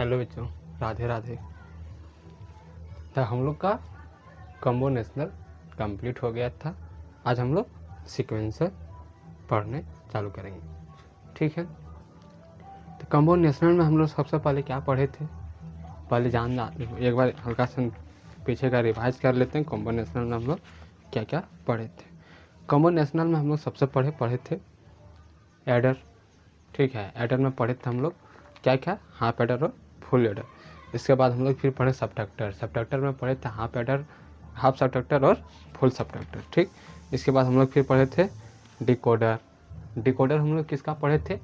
Hello बच्चों, राधे राधे। तो हम लोग का कॉम्बिनेशनल कंप्लीट हो गया था। आज हम लोग सीक्वेंसर पढ़ने चालू करेंगे, ठीक है। तो कॉम्बिनेशनल में हम लोग सबसे पहले क्या पढ़े थे, पहले एक बार हल्का सा पीछे का रिवाइज कर लेते हैं। कॉम्बिनेशनल में हम लोग क्या क्या पढ़े थे। कॉम्बिनेशनल में हम लोग सबसे पढ़े थे एडर, ठीक है। एडर में पढ़े थे हम लोग क्या क्या, हाफ एडर और फुल एडर। इसके बाद हम लोग फिर पढ़े सबट्रैक्टर। सबट्रैक्टर में पढ़े थे हाफ एडर, हाफ सबट्रैक्टर और फुल सबट्रैक्टर, ठीक। इसके बाद हम लोग फिर पढ़े थे डिकोडर। डिकोडर हम लोग किसका पढ़े थे,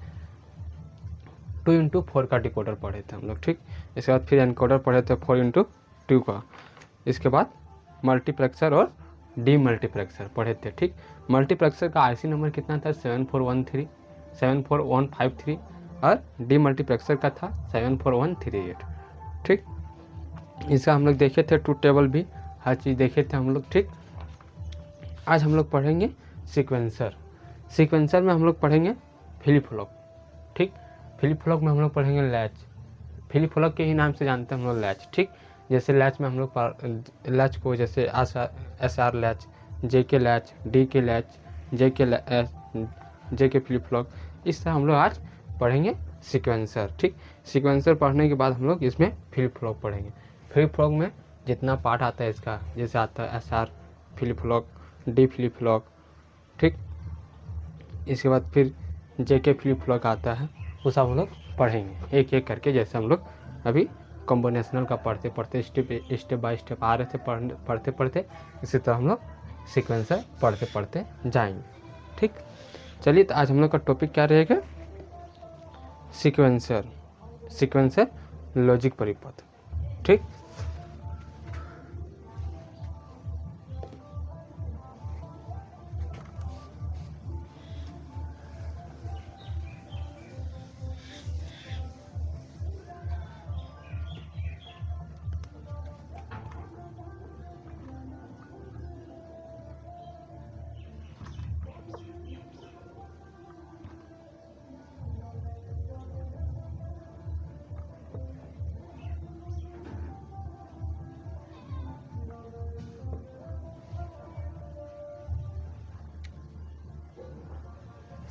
2x4 का डिकोडर पढ़े थे हम लोग, ठीक। इसके बाद फिर एनकोडर पढ़े थे 4x2 का। इसके बाद मल्टीप्लेक्सर और डी मल्टीप्लेक्सर पढ़े थे, ठीक। मल्टीप्लेक्सर का आईसी नंबर कितना था, 74153 और डी मल्टीप्लेक्सर का था 74138, ठीक। इसका हम लोग देखे थे ट्रूथ टेबल भी, हर चीज़ देखे थे हम लोग, ठीक। आज हम लोग पढ़ेंगे सीक्वेंसर। सीक्वेंसर में हम लोग पढ़ेंगे फ्लिप फ्लॉप, ठीक। फ्लिप फ्लॉप में हम लोग पढ़ेंगे लैच। फ्लिप फ्लॉप के ही नाम से जानते हैं हम लोग लैच, ठीक। जैसे लैच में हम लोग लैच को जैसे SR latch, JK latch, DK latch, JK flip flop, इस तरह हम लोग आज पढ़ेंगे सीक्वेंसर, ठीक। सीक्वेंसर पढ़ने के बाद हम लोग इसमें फ्लिप फ्लॉप पढ़ेंगे। फ्लिप फ्लॉप में जितना पार्ट आता है इसका, जैसे आता है SR flip flop, D flip flop, ठीक। इसके बाद फिर JK फ्लिप फ्लॉप आता है, वो सब हम लोग पढ़ेंगे एक एक करके। जैसे हम लोग अभी कॉम्बिनेशनल का पढ़ते पढ़ते स्टेप बाय स्टेप आ रहे थे, पढ़ते पढ़ते इसी तरह हम लोग सीक्वेंसर पढ़ते पढ़ते जाएंगे, ठीक। चलिए, तो आज हम लोग का टॉपिक क्या रहेगा, सीक्वेंसर। सीक्वेंसर लॉजिक परिपथ, ठीक।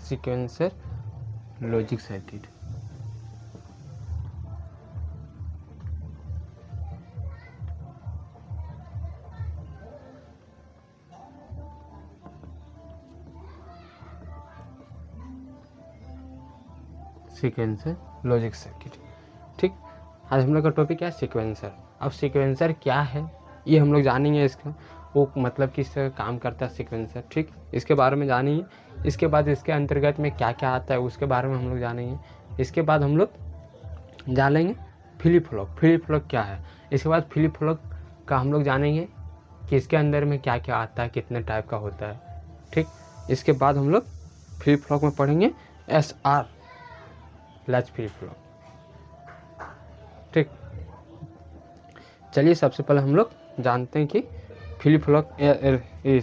Sequencer logic circuit. Sequencer logic circuit, ठीक। आज हम लोग का टॉपिक क्या है, सीक्वेंसर। अब सीक्वेंसर क्या है ये हम लोग जानेंगे, इसका वो मतलब किस तरह काम करता है सीक्वेंसर, ठीक। इसके बारे में जानेंगे। इसके बाद इसके अंतर्गत में क्या क्या आता है उसके बारे में हम लोग जानेंगे। इसके बाद हम लोग जान लेंगे फ्लिप फ्लॉप। फ्लिप फ्लॉप क्या है, इसके बाद फ्लिप फ्लॉप का हम लोग जानेंगे कि इसके अंदर में क्या क्या आता है, कितने टाइप का होता है, ठीक। इसके बाद हम लोग फ्लिप फ्लॉप में पढ़ेंगे SR लैच फ्लिप फ्लॉप, ठीक। चलिए, सबसे पहले हम लोग जानते हैं कि फ्लिप फ्लॉप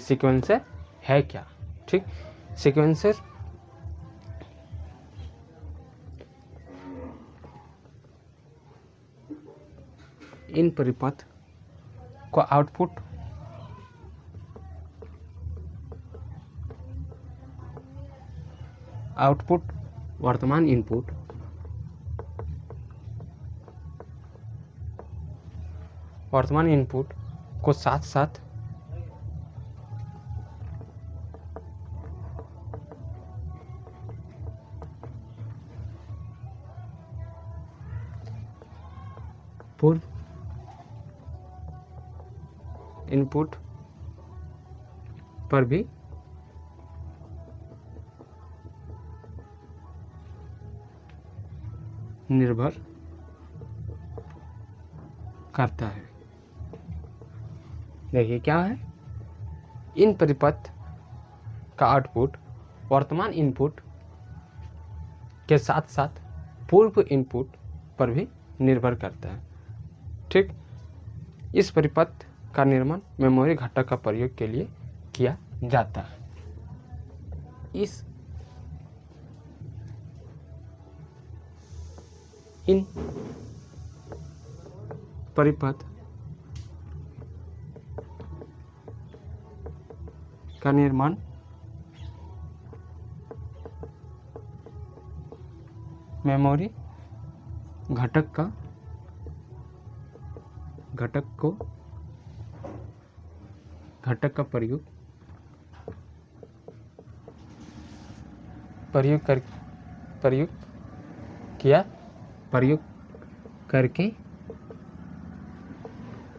सीक्वेंसर है क्या, ठीक। सीक्वेंसर इन परिपथ को आउटपुट वर्तमान इनपुट को साथ साथ पूर्व इनपुट पर भी निर्भर करता है। देखिए क्या है, इन परिपथ का आउटपुट वर्तमान इनपुट के साथ साथ पूर्व इनपुट पर भी निर्भर करता है, ठीक। इस परिपथ का निर्माण मेमोरी घटक का प्रयोग के लिए किया जाता है। इन परिपथ का निर्माण मेमोरी घटक का प्रयोग करके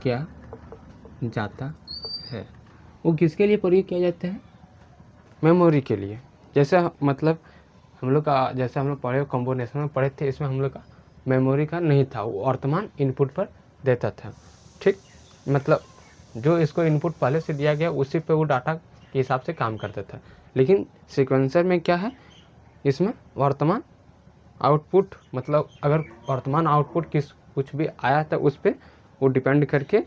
किया जाता है। वो किसके लिए प्रयोग किया जाता है? मेमोरी के लिए। जैसे मतलब हम लोग का, जैसे हम लोग पढ़े कॉम्बिनेशन में पढ़े थे, इसमें हम लोग का मेमोरी का नहीं था, वो वर्तमान इनपुट पर देता था। ठीक, मतलब जो इसको इनपुट पहले से दिया गया उसी पे वो डाटा के हिसाब से काम करता था। लेकिन सीक्वेंसर में क्या है, इसमें वर्तमान आउटपुट, मतलब अगर वर्तमान आउटपुट कुछ भी आया था उस पर वो डिपेंड करके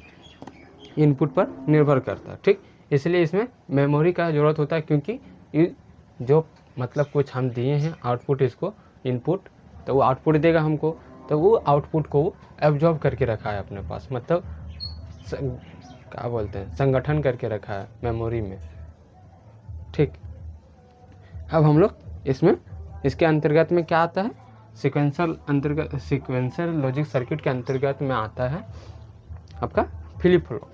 इनपुट पर निर्भर करता है। ठीक, इसलिए इसमें मेमोरी का ज़रूरत होता है, क्योंकि ये जो मतलब कुछ हम दिए हैं आउटपुट, इसको इनपुट, तो वो आउटपुट देगा हमको, तो वो आउटपुट को एब्जॉर्ब करके रखा है अपने पास, मतलब क्या बोलते हैं, संगठन करके रखा है मेमोरी में। ठीक, अब हम लोग इसमें इसके अंतर्गत में क्या आता है, सीक्वेंसर लॉजिक सर्किट के अंतर्गत में आता है आपका फ्लिप फ्लॉप।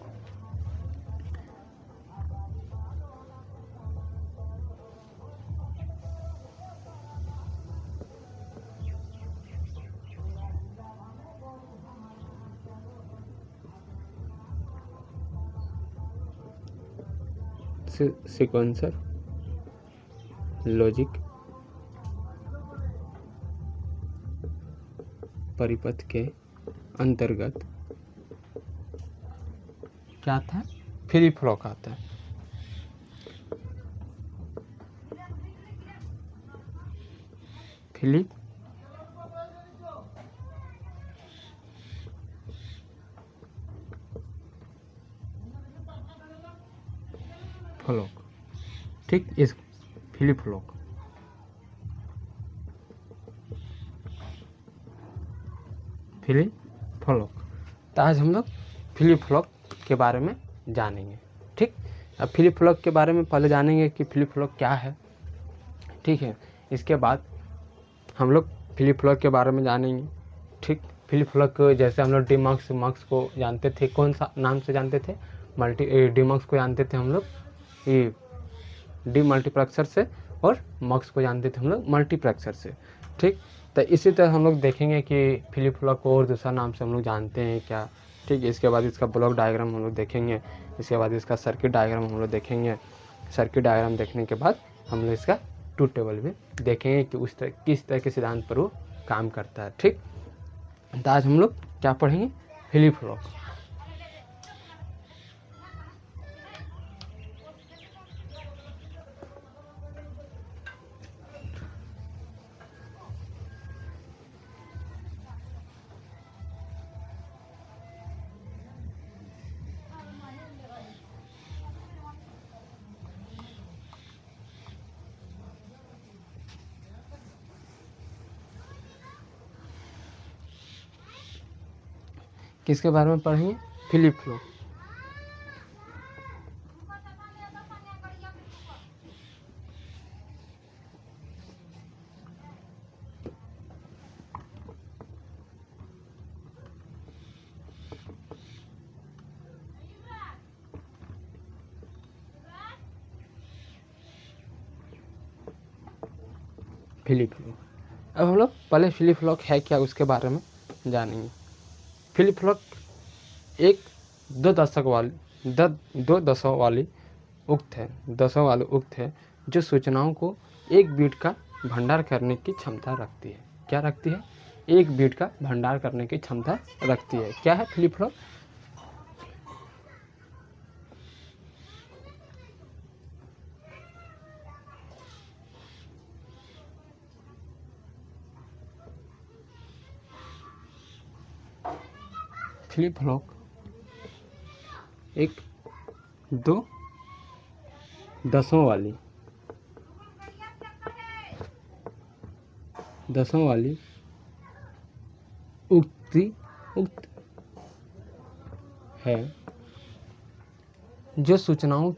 सीक्वेंसर लॉजिक परिपथ के अंतर्गत क्या आता है, फ्लिप फ्लॉप आता है। Flip flop. ठीक, इस फ्लिप फ्लॉप तो आज हम लोग फ्लिप फ्लॉप के बारे में जानेंगे। ठीक, अब फ्लिप फ्लॉप के बारे में पहले जानेंगे कि फ्लिप फ्लॉप क्या है। ठीक है, इसके बाद हम लोग फ्लिप फ्लॉप के बारे में जानेंगे। ठीक, फ्लिप फ्लॉप को जैसे हम लोग डीमक्स को जानते थे, कौन सा नाम से जानते थे, डीमक्स को जानते थे हम लोग ये डी मल्टीप्लेक्सर से, और मक्स को जानते थे हम लोग मल्टीप्लेक्सर से। ठीक, तो इसी तरह हम लोग देखेंगे कि फ्लिप फ्लॉप को और दूसरा नाम से हम लोग जानते हैं क्या। ठीक, इसके बाद इसका ब्लॉक डायग्राम हम लोग देखेंगे, इसके बाद इसका सर्किट डायग्राम हम लोग देखेंगे। सर्किट डायग्राम देखने के बाद हम लोग इसका ट्रूथ टेबल भी देखेंगे कि किस तरह के सिद्धांत पर वो काम करता है। ठीक, तो आज हम लोग क्या पढ़ेंगे, फ्लिप फ्लॉप। किसके बारे में पढ़ेंगे, फ्लिप फ्लॉप। फ्लिप फ्लॉप, अब हम लोग पहले फ्लिप फ्लॉप है क्या उसके बारे में जानेंगे। फ्लिप फ्लॉप एक दो दशों वाली उक्त है जो सूचनाओं को एक बीट का भंडार करने की क्षमता रखती है। क्या रखती है, एक बीट का भंडार करने की क्षमता रखती है। क्या है फ्लिप फ्लॉप, फ्लिप फ्लॉप एक दो दसों वाली उक्त है जो सूचनाओं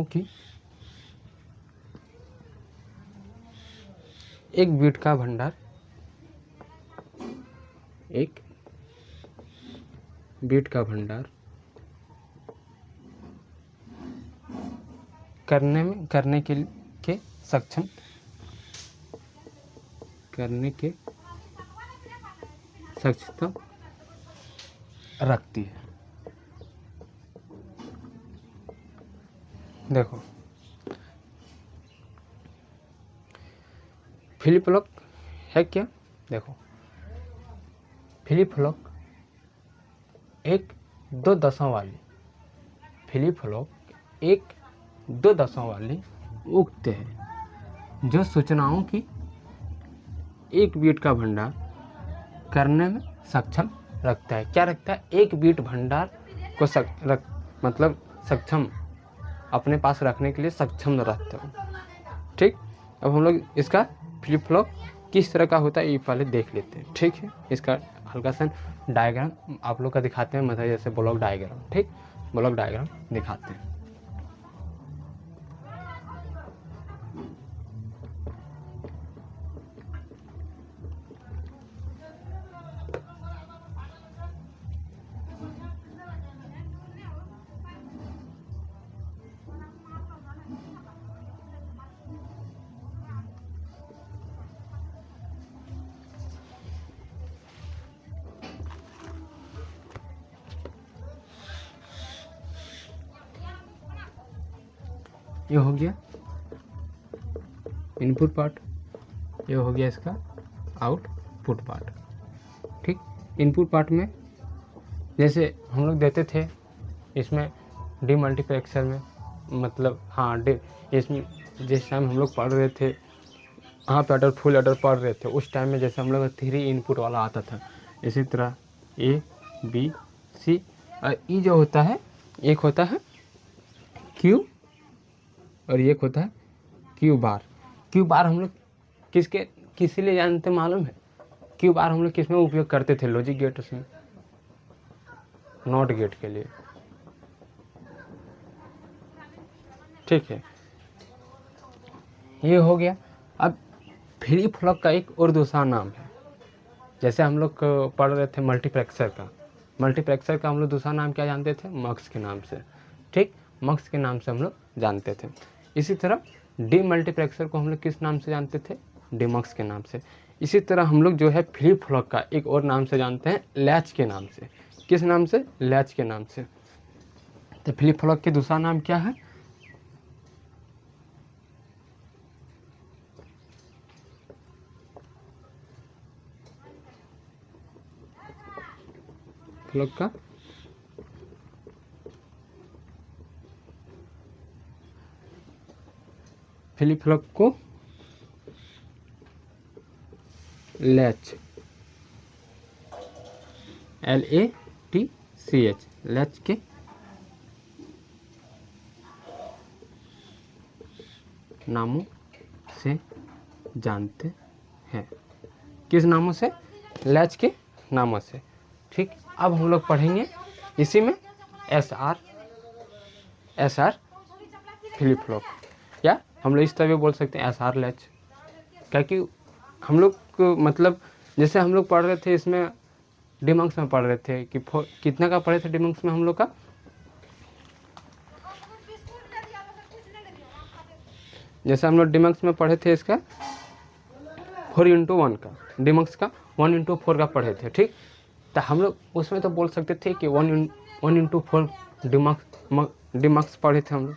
की एक बीट का भंडार करने के सक्षम सक्षमता रखती है। देखो फ्लिप फ्लॉप है क्या? देखो फ्लिप फ्लॉप एक 2 दशों वाली उक्त है जो सूचनाओं की एक बीट का भंडार करने में सक्षम रखता है। क्या रखता है? एक बीट भंडार को सक्षम अपने पास रखने के लिए सक्षम रखता है। ठीक, अब हम लोग इसका फ्लिप फ्लॉप किस तरह का होता है ये पहले देख लेते हैं। ठीक है, इसका हल्का सा डायग्राम आप लोग का दिखाते हैं, मतलब जैसे ब्लॉक डायग्राम। ठीक, ब्लॉक डायग्राम दिखाते हैं। ये हो गया इनपुट पार्ट, ये हो गया इसका आउटपुट पार्ट। ठीक, इनपुट पार्ट में जैसे हम लोग देते थे इसमें डीमल्टीप्लेक्सर में, मतलब इसमें जिस टाइम हम लोग पढ़ रहे थे हाफ एडर फुल एडर पढ़ रहे थे उस टाइम में जैसे हम लोग 3 इनपुट वाला आता था, इसी तरह A B C और E जो होता है, एक होता है Q और एक होता है Q बार। Q बार हम लोग किस लिए जानते मालूम है? Q बार हम लोग किस में उपयोग करते थे? लॉजिक गेट में, नॉट गेट के लिए। ठीक है, ये हो गया। अब फ्लिप फ्लॉप का एक और दूसरा नाम है, जैसे हम लोग पढ़ रहे थे मल्टीप्लेक्सर का हम लोग दूसरा नाम क्या जानते थे? मक्स के नाम से। ठीक, मक्स के नाम से हम लोग जानते थे। इसी तरह डीमल्टीप्लेक्सर को हम लोग किस नाम से जानते थे? डीमक्स के नाम से। इसी तरह हम लोग जो है फ्लिप फ्लॉप का एक और नाम से जानते हैं, लैच के नाम से। किस नाम से? लैच के नाम से। तो फ्लिप फ्लॉप के दूसरा नाम क्या है? फ्लॉप का फ्लिप फ्लॉप को लैच, LATCH, लैच के नामों से जानते हैं। किस नामों से? लैच के नामों से। ठीक, अब हम लोग पढ़ेंगे इसी में SR फ्लिप फ्लॉप, या हम लोग इस तरह भी बोल सकते हैं SR लैच। क्योंकि हम लोग मतलब जैसे हम लोग पढ़ रहे थे इसमें डिमंक्स में पढ़ रहे थे कि कितना का पढ़े थे डिमंक्स में हम लोग का? जैसे हम लोग डिमंक्स में पढ़े थे इसका 4x1 का, डिमंक्स का 1x4 का पढ़े थे। ठीक, तो हम लोग उसमें तो बोल सकते थे कि 1x4 डिमंक्स पढ़े थे, हम लोग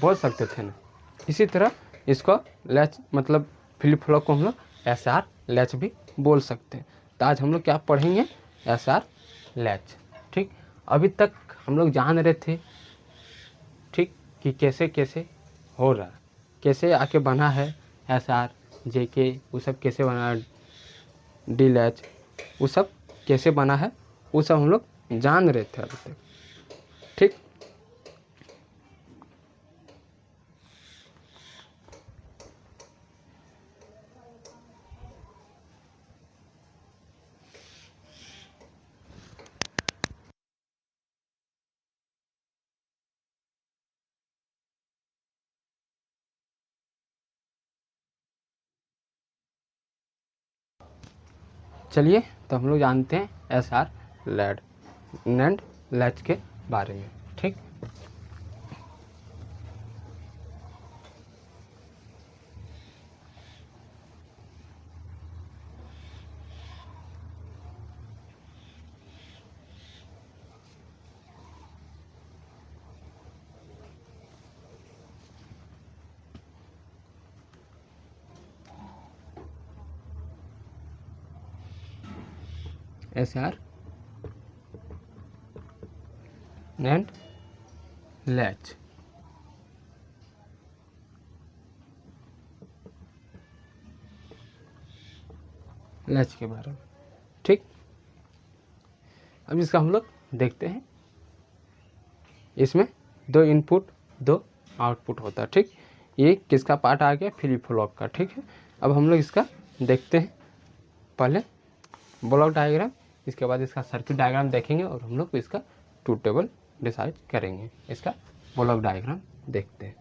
बोल सकते थे ना। इसी तरह इसको लैच मतलब फ्लिप फ्लॉप को हम लोग SR लैच भी बोल सकते हैं। तो आज हम लोग क्या पढ़ेंगे? SR latch. ठीक, अभी तक हम लोग जान रहे थे ठीक कि कैसे कैसे हो रहा है, कैसे आके बना है SR JK, वो सब कैसे बना है, डी लैच वो सब कैसे बना है, वो सब हम लोग जान रहे थे अभी तक। ठीक, चलिए तो हम लोग जानते हैं S R lad NAND latch के बारे में। ठीक, S R NAND latch latch के बारे में। ठीक, अब इसका हम लोग देखते हैं। इसमें 2 इनपुट 2 आउटपुट होता है। ठीक, ये किसका पार्ट आ गया, फ्लिप फ्लॉप का। ठीक है, अब हम लोग इसका देखते हैं। पहले ब्लॉक डायग्राम, इसके बाद इसका सर्किट डायग्राम देखेंगे और हम लोग इसका ट्रूथ टेबल डिसाइड करेंगे। इसका ब्लॉक डायग्राम देखते हैं।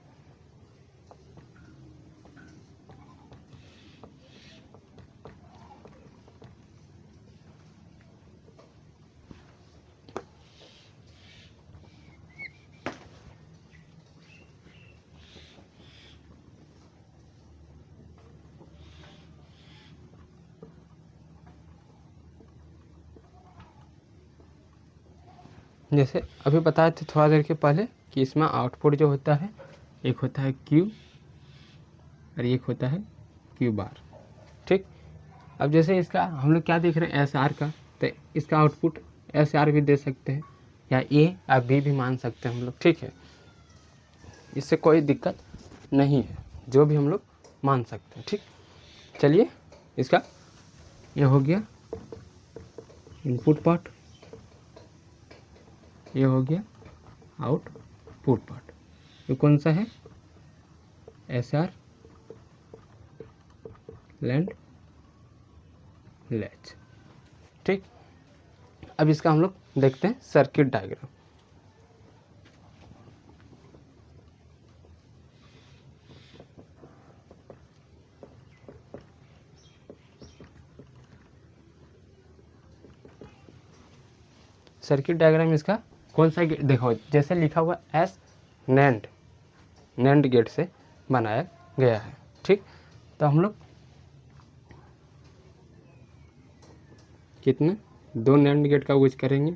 जैसे अभी बताए थे थोड़ा देर के पहले कि इसमें आउटपुट जो होता है, एक होता है Q और एक होता है Q बार। ठीक, अब जैसे इसका हम लोग क्या देख रहे हैं, एस आर का, तो इसका आउटपुट एस आर भी दे सकते हैं या ए या बी भी मान सकते हैं हम लोग। ठीक है, इससे कोई दिक्कत नहीं है, जो भी हम लोग मान सकते हैं। ठीक, चलिए इसका ये हो गया इनपुट पार्ट, ये हो गया आउटपुट पार्ट। ये कौन सा है, एस आर लैंड लैच। ठीक, अब इसका हम लोग देखते हैं सर्किट डायग्राम। सर्किट डायग्राम इसका कौन सा देखो, जैसे लिखा हुआ एस नैंड गेट से बनाया गया है। ठीक, तो हम लोग कितने 2 नैंड गेट का यूज करेंगे।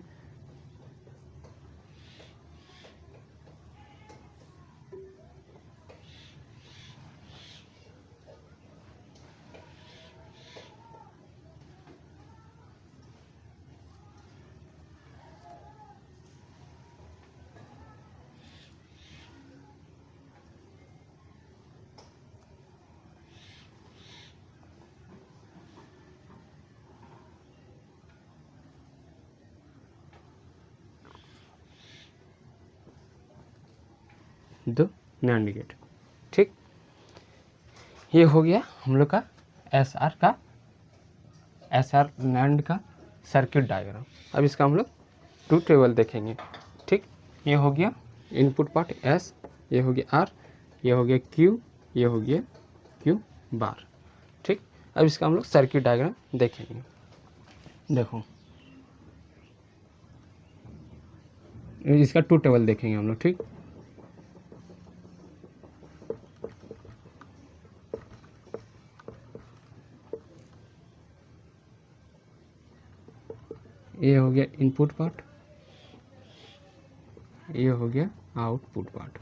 दो नैंड गेट। ठीक, ये हो गया हम लोग का एस आर नैंड का सर्किट डायग्राम। अब इसका हम लोग ट्रूथ टेबल देखेंगे। ठीक, ये हो गया इनपुट पार्ट एस, ये हो गया आर, ये हो गया क्यू, ये हो गया क्यू बार। ठीक, अब इसका हम लोग सर्किट डायग्राम देखेंगे। देखो इसका ट्रूथ टेबल देखेंगे हम लोग। ठीक, ये हो गया इनपुट पार्ट, ये हो गया आउटपुट पार्ट।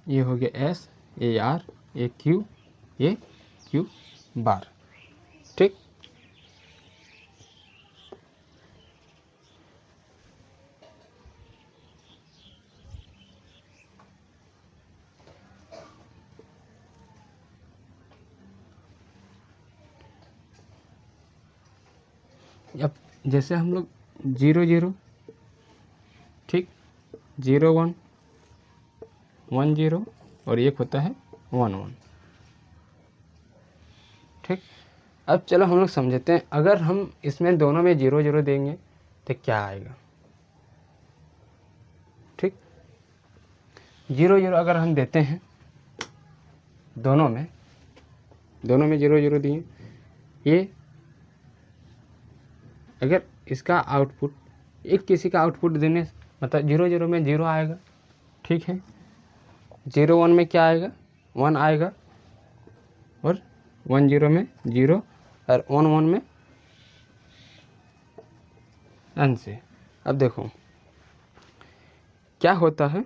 ये हो गया एस, ये आर, ये क्यू बार। ठीक, अब जैसे हम लोग 0 0, ठीक, 0 1 1 0 और एक होता है 1 1। ठीक, अब चलो हम लोग समझते हैं, अगर हम इसमें दोनों में 0 0 देंगे तो क्या आएगा। ठीक, 0 0 अगर हम देते हैं दोनों में 0 0 दिए, ये अगर इसका आउटपुट एक किसी का आउटपुट देने मतलब 0 0 में 0 आएगा, ठीक है, 0 1 में क्या आएगा 1 आएगा, और 1 0 में 0 और 1 1 में n से। अब देखो क्या होता है,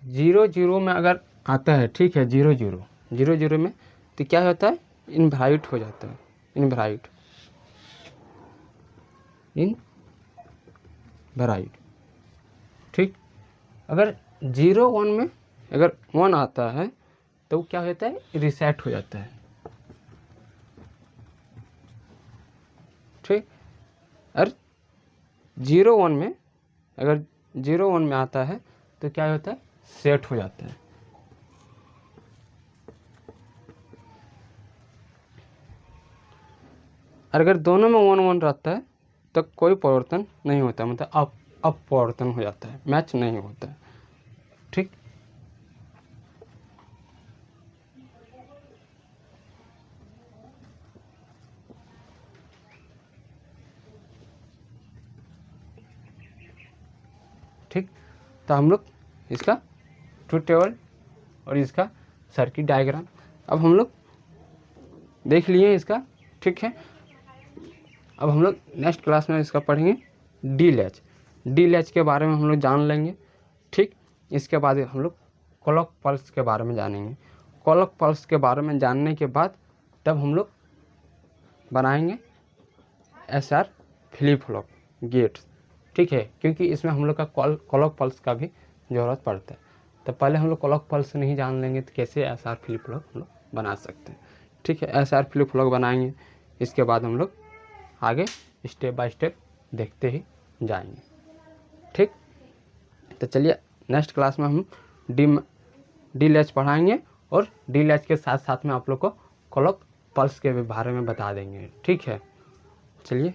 0 0 में अगर आता है, ठीक है, 0 0 में तो क्या होता है इनवैलिड हो जाता है, इनवैलिड ठीक। अगर 0 1 में अगर 1 आता है तो क्या होता है रीसेट हो जाता है, ठीक। और 0 1 में अगर 0 1 में आता है तो क्या होता है सेट हो जाता है, और अगर दोनों में 1 1 रहता है तो कोई परिवर्तन नहीं होता, मतलब अपरिवर्तन हो जाता है, मैच नहीं होता है, ठीक। ठीक, तो हम लोग इसका ट्रुथ टेबल और इसका सर्किट डायग्राम अब हम लोग देख लिए इसका, ठीक है। अब हम लोग नेक्स्ट क्लास में इसका पढ़ेंगे डी लैच के बारे में हम लोग जान लेंगे, ठीक। इसके बाद हम लोग क्लॉक पल्स के बारे में जानेंगे। क्लॉक पल्स के बारे में जानने के बाद तब हम लोग बनाएंगे SR फ्लिप फ्लॉप गेट्स, ठीक है, क्योंकि इसमें हम लोग का क्लॉक पल्स का भी ज़रूरत पड़ता है। तो पहले हम लोग क्लॉक पल्स नहीं जान लेंगे तो कैसे SR फ्लिप फ्लॉप हम लोग बना सकते हैं, ठीक है। SR फ्लिप फ्लॉप बनाएंगे, इसके बाद हम लोग आगे स्टेप बाय स्टेप देखते ही जाएंगे, ठीक। तो चलिए नेक्स्ट क्लास में हम डी लैच पढ़ाएंगे और डी लैच के साथ साथ में आप लोग को क्लॉक पल्स के बारे में बता देंगे, ठीक है। चलिए।